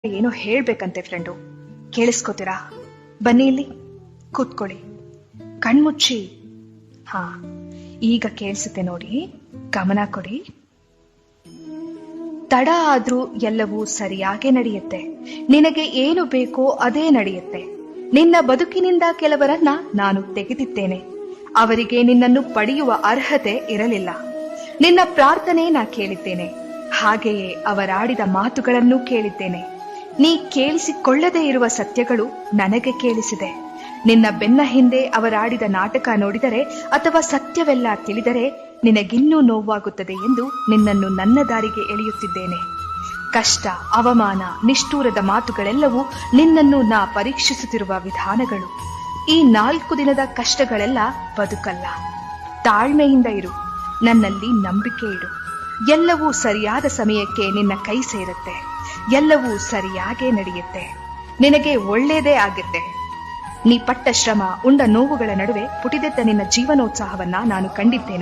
ಏನೋ ಹೇಳ್ಬೇಕಂತೆ ಫ್ರೆಂಡು. ಕೇಳಿಸ್ಕೋತೀರಾ? ಬನ್ನಿ ಇಲ್ಲಿ ಕೂತ್ಕೊಳ್ಳಿ. ಕಣ್ಮುಚ್ಚಿ. ಹಾ, ಈಗ ಕೇಳಿಸುತ್ತೆ ನೋಡಿ, ಗಮನ ಕೊಡಿ. ತಡ ಆದ್ರೂ ಎಲ್ಲವೂ ಸರಿಯಾಗಿ ನಡೆಯುತ್ತೆ. ನಿನಗೆ ಏನು ಬೇಕೋ ಅದೇ ನಡೆಯುತ್ತೆ. ನಿನ್ನ ಬದುಕಿನಿಂದ ಕೆಲವರನ್ನ ನಾನು ತೆಗೆದಿದ್ದೇನೆ. ಅವರಿಗೆ ನಿನ್ನನ್ನು ಪಡೆಯುವ ಅರ್ಹತೆ ಇರಲಿಲ್ಲ. ನಿನ್ನ ಪ್ರಾರ್ಥನೆ ನಾ ಕೇಳಿದ್ದೇನೆ, ಹಾಗೆಯೇ ಅವರಾಡಿದ ಮಾತುಗಳನ್ನು ಕೇಳಿದ್ದೇನೆ. ನೀ ಕೇಳಿಸಿಕೊಳ್ಳದೇ ಇರುವ ಸತ್ಯಗಳು ನನಗೆ ಕೇಳಿಸಿದೆ. ನಿನ್ನ ಬೆನ್ನ ಹಿಂದೆ ಅವರಾಡಿದ ನಾಟಕ ನೋಡಿದರೆ ಅಥವಾ ಸತ್ಯವೆಲ್ಲ ತಿಳಿದರೆ ನಿನಗಿನ್ನೂ ನೋವಾಗುತ್ತದೆ ಎಂದು ನಿನ್ನನ್ನು ನನ್ನ ದಾರಿಗೆ ಎಳೆಯುತ್ತಿದ್ದೇನೆ. ಕಷ್ಟ, ಅವಮಾನ, ನಿಷ್ಠೂರದ ಮಾತುಗಳೆಲ್ಲವೂ ನಿನ್ನನ್ನು ನಾ ಪರೀಕ್ಷಿಸುತ್ತಿರುವ ವಿಧಾನಗಳು. ಈ 4 ದಿನದ ಕಷ್ಟಗಳೆಲ್ಲ ಬದುಕಲ್ಲ. ತಾಳ್ಮೆಯಿಂದ ಇರು, ನನ್ನಲ್ಲಿ ನಂಬಿಕೆ ಇಡು. ಎಲ್ಲವೂ ಸರಿಯಾದ ಸಮಯಕ್ಕೆ ನಿನ್ನ ಕೈ ಸೇರುತ್ತೆ. ಎಲ್ಲವೂ ಸರಿಯಾಗೇ ನಡೆಯುತ್ತೆ. ನಿನಗೆ ಒಳ್ಳೇದೇ ಆಗುತ್ತೆ. ನೀ ಪಟ್ಟ ಶ್ರಮ, ಉಂಡ ನೋವುಗಳ ನಡುವೆ ಪುಟಿದೆದ್ದ ನಿನ್ನ ಜೀವನೋತ್ಸಾಹವನ್ನ ನಾನು ಕಂಡಿದ್ದೇನೆ.